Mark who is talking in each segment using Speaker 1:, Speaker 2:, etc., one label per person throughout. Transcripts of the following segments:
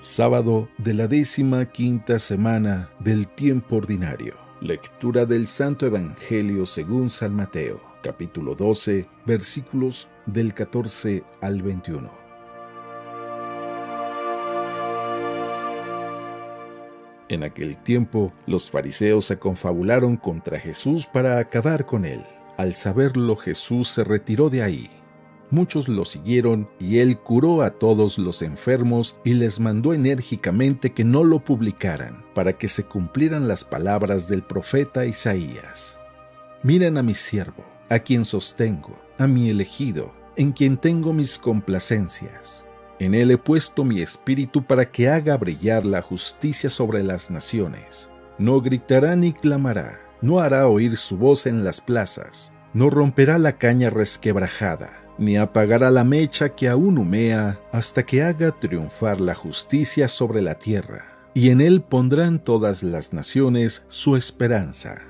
Speaker 1: Sábado de la 15ª semana del tiempo ordinario. Lectura del Santo Evangelio según San Mateo, capítulo 12, versículos del 14 al 21. En aquel tiempo, los fariseos se confabularon contra Jesús para acabar con él. Al saberlo, Jesús se retiró de ahí. Muchos lo siguieron y él curó a todos los enfermos y les mandó enérgicamente que no lo publicaran, para que se cumplieran las palabras del profeta Isaías. Miren a mi siervo, a quien sostengo, a mi elegido, en quien tengo mis complacencias. En él he puesto mi espíritu para que haga brillar la justicia sobre las naciones. No gritará ni clamará, no hará oír su voz en las plazas, no romperá la caña resquebrajada, ni apagará la mecha que aún humea, hasta que haga triunfar la justicia sobre la tierra, y en él pondrán todas las naciones su esperanza.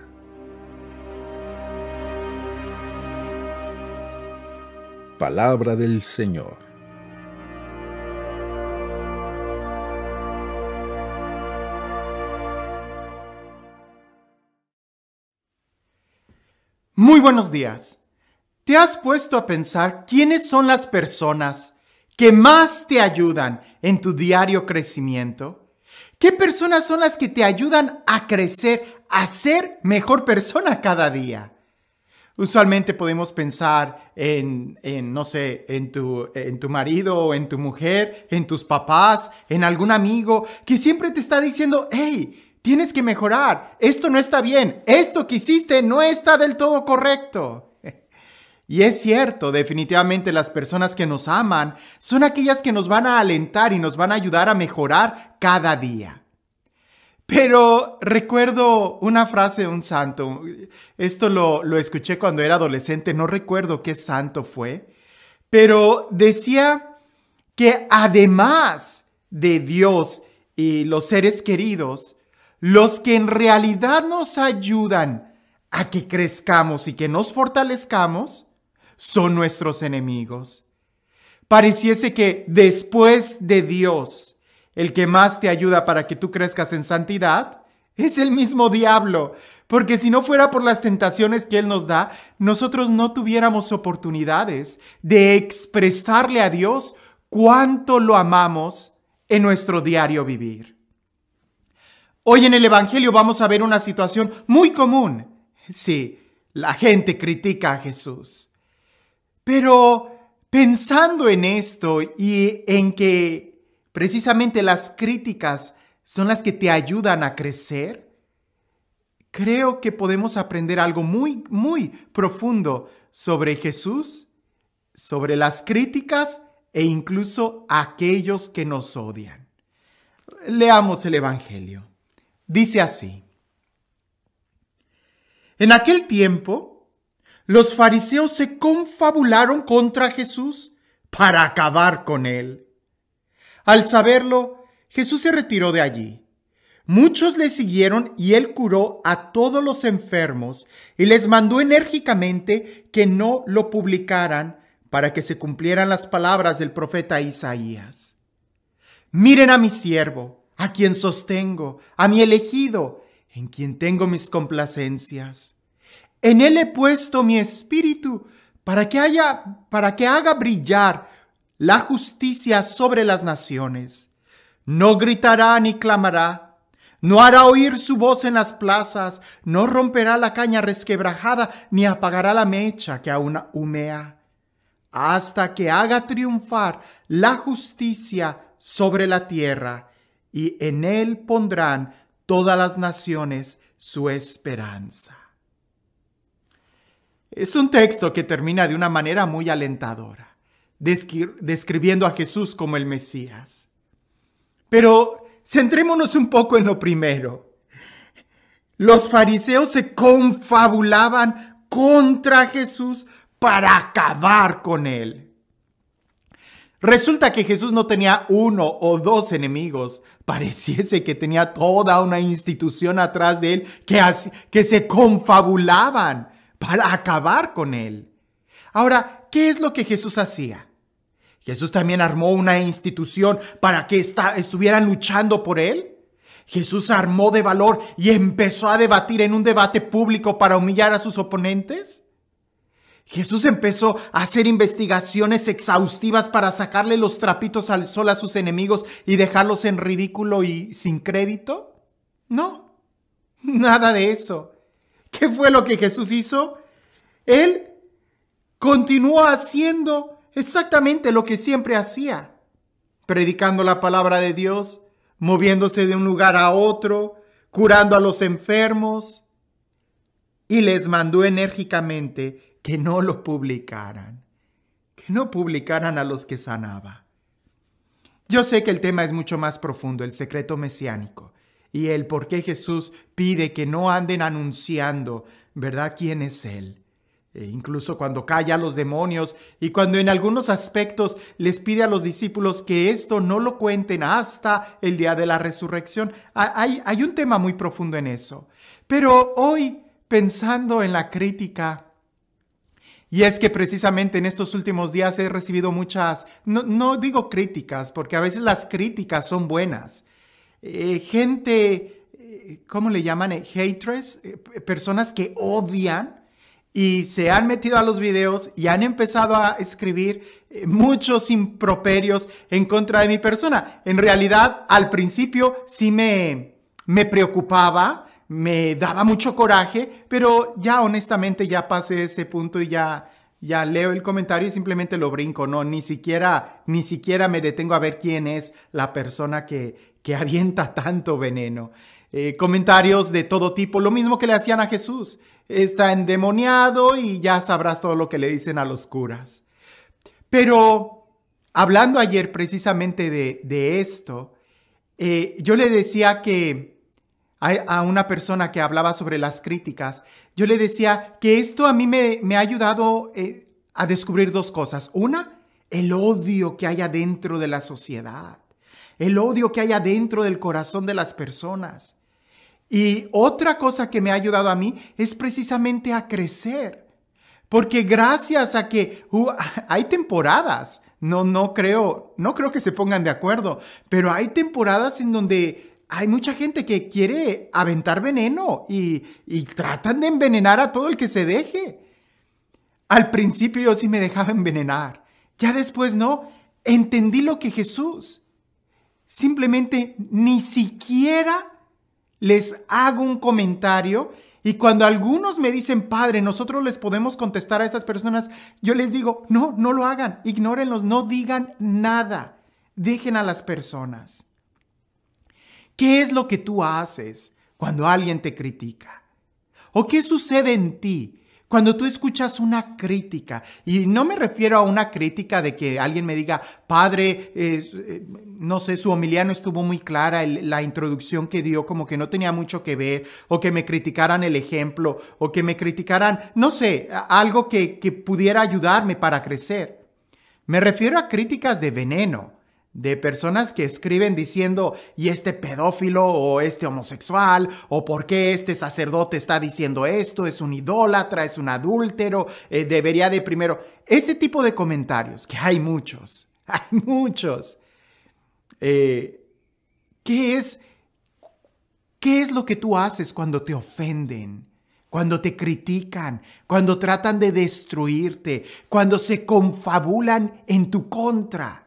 Speaker 1: Palabra del Señor.
Speaker 2: Muy buenos días. ¿Te has puesto a pensar quiénes son las personas que más te ayudan en tu diario crecimiento? ¿Qué personas son las que te ayudan a crecer, a ser mejor persona cada día? Usualmente podemos pensar en tu marido o en tu mujer, en tus papás, en algún amigo que siempre te está diciendo, hey, tienes que mejorar, esto no está bien, esto que hiciste no está del todo correcto. Y es cierto, definitivamente las personas que nos aman son aquellas que nos van a alentar y nos van a ayudar a mejorar cada día. Pero recuerdo una frase de un santo, esto lo escuché cuando era adolescente, no recuerdo qué santo fue, pero decía que además de Dios y los seres queridos, los que en realidad nos ayudan a que crezcamos y que nos fortalezcamos son nuestros enemigos. Pareciese que después de Dios, el que más te ayuda para que tú crezcas en santidad es el mismo diablo, porque si no fuera por las tentaciones que él nos da, nosotros no tuviéramos oportunidades de expresarle a Dios cuánto lo amamos en nuestro diario vivir. Hoy en el Evangelio vamos a ver una situación muy común. Sí, la gente critica a Jesús. Pero pensando en esto y en que precisamente las críticas son las que te ayudan a crecer, creo que podemos aprender algo muy, muy profundo sobre Jesús, sobre las críticas e incluso aquellos que nos odian. Leamos el Evangelio. Dice así: En aquel tiempo, los fariseos se confabularon contra Jesús para acabar con él. Al saberlo, Jesús se retiró de allí. Muchos le siguieron y él curó a todos los enfermos y les mandó enérgicamente que no lo publicaran para que se cumplieran las palabras del profeta Isaías. Miren a mi siervo, a quien sostengo, a mi elegido, en quien tengo mis complacencias. En él he puesto mi espíritu para que haga brillar la justicia sobre las naciones. No gritará ni clamará, no hará oír su voz en las plazas, no romperá la caña resquebrajada, ni apagará la mecha que aún humea, hasta que haga triunfar la justicia sobre la tierra, y en él pondrán todas las naciones su esperanza. Es un texto que termina de una manera muy alentadora, describiendo a Jesús como el Mesías. Pero centrémonos un poco en lo primero. Los fariseos se confabulaban contra Jesús para acabar con él. Resulta que Jesús no tenía uno o dos enemigos. Pareciese que tenía toda una institución atrás de él que se confabulaban para acabar con él. Ahora, ¿qué es lo que Jesús hacía? Jesús también armó una institución para que estuvieran luchando por él. Jesús armó de valor y empezó a debatir en un debate público para humillar a sus oponentes. Jesús empezó a hacer investigaciones exhaustivas para sacarle los trapitos al sol a sus enemigos y dejarlos en ridículo y sin crédito. No, nada de eso. ¿Qué fue lo que Jesús hizo? Él continuó haciendo exactamente lo que siempre hacía, predicando la palabra de Dios, moviéndose de un lugar a otro, curando a los enfermos, y les mandó enérgicamente que no lo publicaran, que no publicaran a los que sanaba. Yo sé que el tema es mucho más profundo, el secreto mesiánico, y el por qué Jesús pide que no anden anunciando, ¿verdad?, quién es Él. Incluso cuando calla a los demonios y cuando en algunos aspectos les pide a los discípulos que esto no lo cuenten hasta el día de la resurrección. Hay un tema muy profundo en eso. Pero hoy, pensando en la crítica, y es que precisamente en estos últimos días he recibido muchas, no digo críticas, porque a veces las críticas son buenas. Gente, ¿cómo le llaman? Haters, personas que odian y se han metido a los videos y han empezado a escribir muchos improperios en contra de mi persona. En realidad, al principio sí me preocupaba, me daba mucho coraje, pero ya honestamente ya pasé ese punto y ya leo el comentario y simplemente lo brinco, ¿no? Ni siquiera me detengo a ver quién es la persona que avienta tanto veneno. Comentarios de todo tipo, lo mismo que le hacían a Jesús. Está endemoniado y ya sabrás todo lo que le dicen a los curas. Pero hablando ayer precisamente de esto, yo le decía que a una persona que hablaba sobre las críticas, yo le decía que esto a mí me ha ayudado a descubrir dos cosas. Una, el odio que hay adentro de la sociedad, el odio que hay adentro del corazón de las personas. Y otra cosa que me ha ayudado a mí es precisamente a crecer. Porque gracias a que hay temporadas, no creo que se pongan de acuerdo, pero hay temporadas en donde hay mucha gente que quiere aventar veneno y tratan de envenenar a todo el que se deje. Al principio yo sí me dejaba envenenar, ya después no. Entendí lo que Jesús. Simplemente ni siquiera les hago un comentario, y cuando algunos me dicen, Padre, nosotros les podemos contestar a esas personas, yo les digo, no lo hagan, ignórenlos, no digan nada, dejen a las personas. ¿Qué es lo que tú haces cuando alguien te critica? ¿O qué sucede en ti cuando tú escuchas una crítica? Y no me refiero a una crítica de que alguien me diga, Padre, no sé, su homilía no estuvo muy clara, la introducción que dio como que no tenía mucho que ver, o que me criticaran el ejemplo, o que me criticaran, no sé, algo que pudiera ayudarme para crecer. Me refiero a críticas de veneno, de personas que escriben diciendo, y este pedófilo o este homosexual, o por qué este sacerdote está diciendo esto, es un idólatra, es un adúltero, debería de primero. Ese tipo de comentarios, que hay muchos. ¿Qué es lo que tú haces cuando te ofenden? Cuando te critican, cuando tratan de destruirte, cuando se confabulan en tu contra.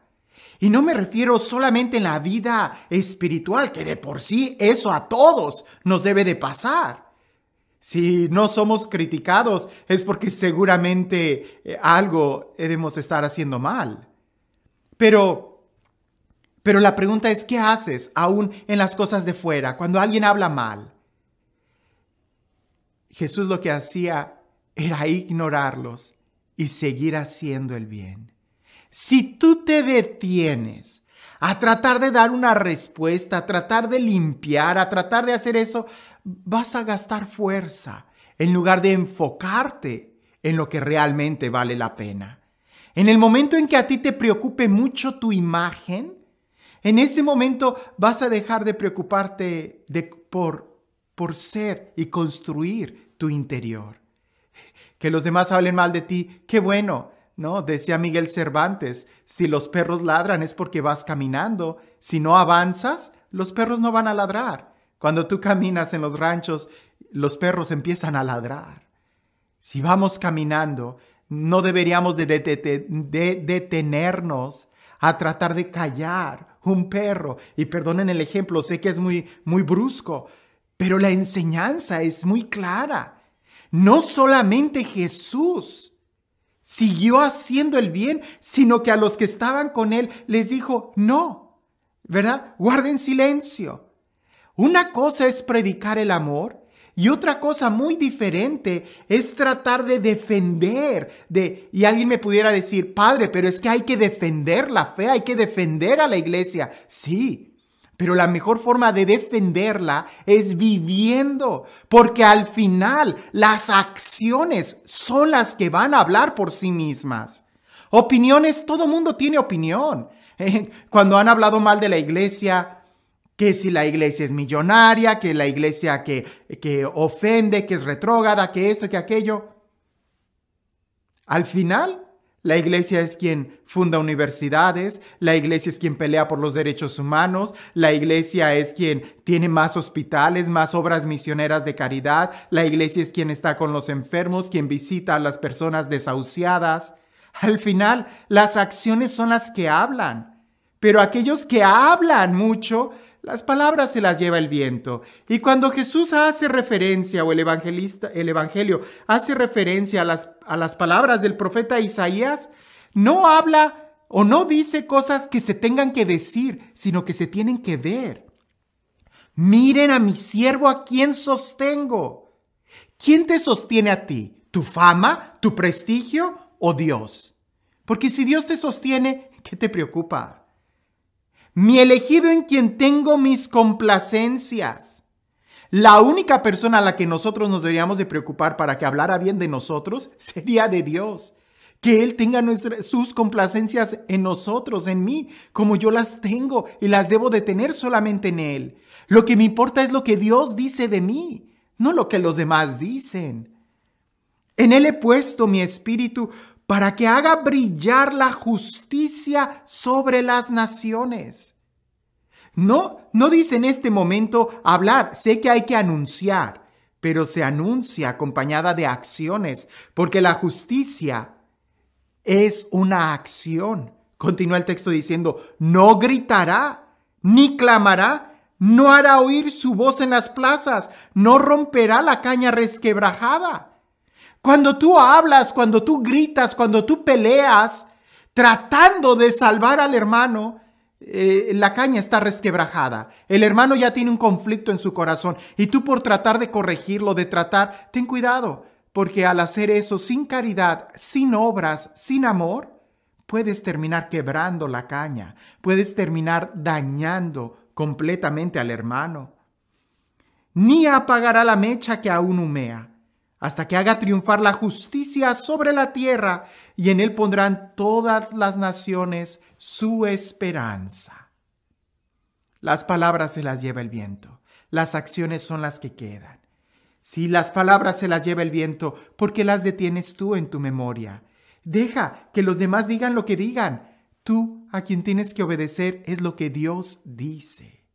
Speaker 2: Y no me refiero solamente en la vida espiritual, que de por sí eso a todos nos debe de pasar. Si no somos criticados es porque seguramente algo debemos estar haciendo mal. Pero la pregunta es, ¿qué haces aún en las cosas de fuera cuando alguien habla mal? Jesús lo que hacía era ignorarlos y seguir haciendo el bien. Si tú te detienes a tratar de dar una respuesta, a tratar de limpiar, a tratar de hacer eso, vas a gastar fuerza en lugar de enfocarte en lo que realmente vale la pena. En el momento en que a ti te preocupe mucho tu imagen, en ese momento vas a dejar de preocuparte por ser y construir tu interior. Que los demás hablen mal de ti, qué bueno. ¿no? Decía Miguel Cervantes, si los perros ladran es porque vas caminando. Si no avanzas, los perros no van a ladrar. Cuando tú caminas en los ranchos, los perros empiezan a ladrar. Si vamos caminando, no deberíamos de detenernos a tratar de callar un perro. Y perdonen el ejemplo, sé que es muy brusco, pero la enseñanza es muy clara. No solamente Jesús siguió haciendo el bien, sino que a los que estaban con él les dijo, no, ¿verdad? Guarden silencio. Una cosa es predicar el amor y otra cosa muy diferente es tratar de defender. Y alguien me pudiera decir, padre, pero es que hay que defender la fe, hay que defender a la iglesia. Sí, pero la mejor forma de defenderla es viviendo, porque al final las acciones son las que van a hablar por sí mismas. Opiniones, todo mundo tiene opinión. Cuando han hablado mal de la iglesia, que si la iglesia es millonaria, que la iglesia que ofende, que es retrógrada, que esto, que aquello. Al final, la iglesia es quien funda universidades, la iglesia es quien pelea por los derechos humanos, la iglesia es quien tiene más hospitales, más obras misioneras de caridad, la iglesia es quien está con los enfermos, quien visita a las personas desahuciadas. Al final, las acciones son las que hablan, pero aquellos que hablan mucho, las palabras se las lleva el viento. Y cuando Jesús hace referencia, o el Evangelio hace referencia a las palabras del profeta Isaías, no habla o no dice cosas que se tengan que decir, sino que se tienen que ver. Miren a mi siervo a quien sostengo. ¿Quién te sostiene a ti? ¿Tu fama, tu prestigio o Dios? Porque si Dios te sostiene, ¿qué te preocupa? Mi elegido en quien tengo mis complacencias. La única persona a la que nosotros nos deberíamos de preocupar para que hablara bien de nosotros sería de Dios. Que Él tenga sus complacencias en nosotros, en mí, como yo las tengo y las debo de tener solamente en Él. Lo que me importa es lo que Dios dice de mí, no lo que los demás dicen. En Él he puesto mi espíritu para que haga brillar la justicia sobre las naciones. No dice en este momento hablar, sé que hay que anunciar, pero se anuncia acompañada de acciones, porque la justicia es una acción. Continúa el texto diciendo, no gritará, ni clamará, no hará oír su voz en las plazas, no romperá la caña resquebrajada. Cuando tú hablas, cuando tú gritas, cuando tú peleas, tratando de salvar al hermano, la caña está resquebrajada. El hermano ya tiene un conflicto en su corazón y tú por tratar de corregirlo, ten cuidado, porque al hacer eso sin caridad, sin obras, sin amor, puedes terminar quebrando la caña, puedes terminar dañando completamente al hermano. Ni apagará la mecha que aún humea, hasta que haga triunfar la justicia sobre la tierra, y en él pondrán todas las naciones su esperanza. Las palabras se las lleva el viento, las acciones son las que quedan. Si las palabras se las lleva el viento, ¿por qué las detienes tú en tu memoria? Deja que los demás digan lo que digan. Tú a quien tienes que obedecer es lo que Dios dice.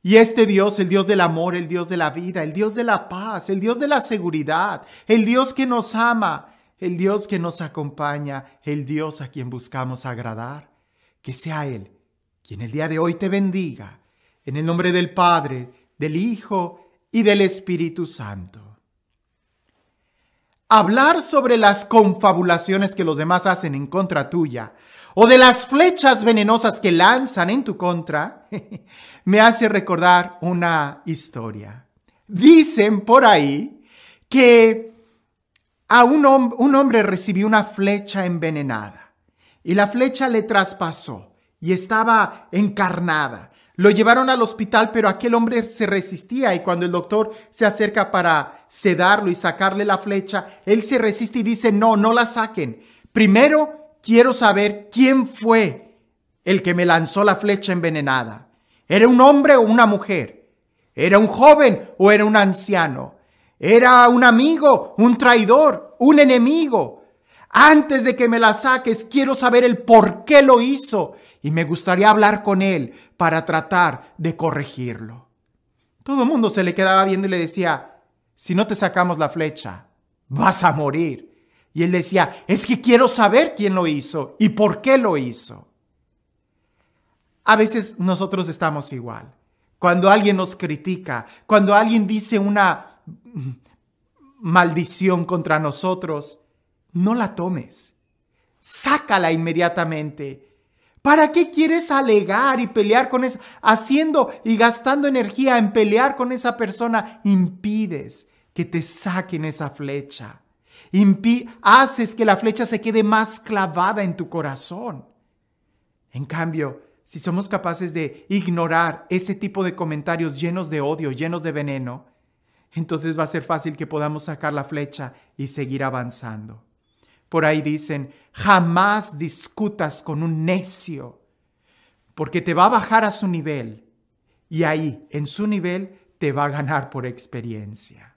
Speaker 2: Y este Dios, el Dios del amor, el Dios de la vida, el Dios de la paz, el Dios de la seguridad, el Dios que nos ama, el Dios que nos acompaña, el Dios a quien buscamos agradar, que sea Él quien el día de hoy te bendiga, en el nombre del Padre, del Hijo y del Espíritu Santo. Hablar sobre las confabulaciones que los demás hacen en contra tuya, o de las flechas venenosas que lanzan en tu contra, me hace recordar una historia. Dicen por ahí que a un hombre recibió una flecha envenenada y la flecha le traspasó y estaba encarnada. Lo llevaron al hospital, pero aquel hombre se resistía y cuando el doctor se acerca para sedarlo y sacarle la flecha, él se resiste y dice, no la saquen. Primero quiero saber quién fue el que me lanzó la flecha envenenada. ¿Era un hombre o una mujer? ¿Era un joven o era un anciano? ¿Era un amigo, un traidor, un enemigo? Antes de que me la saques, quiero saber el por qué lo hizo y me gustaría hablar con él para tratar de corregirlo. Todo el mundo se le quedaba viendo y le decía, si no te sacamos la flecha, vas a morir. Y él decía, es que quiero saber quién lo hizo y por qué lo hizo. A veces nosotros estamos igual. Cuando alguien nos critica, cuando alguien dice una maldición contra nosotros, no la tomes. Sácala inmediatamente. ¿Para qué quieres alegar y pelear con esa? Haciendo y gastando energía en pelear con esa persona, impides que te saquen esa flecha. Haces que la flecha se quede más clavada en tu corazón. En cambio, si somos capaces de ignorar ese tipo de comentarios llenos de odio, llenos de veneno, entonces va a ser fácil que podamos sacar la flecha y seguir avanzando. Por ahí dicen, jamás discutas con un necio, porque te va a bajar a su nivel y ahí, en su nivel, te va a ganar por experiencia.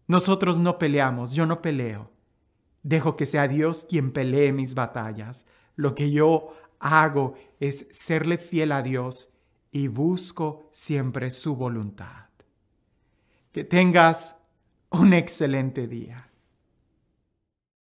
Speaker 2: Nosotros no peleamos, yo no peleo. Dejo que sea Dios quien pelee mis batallas. Lo que yo hago es serle fiel a Dios y busco siempre su voluntad. Que tengas un excelente día.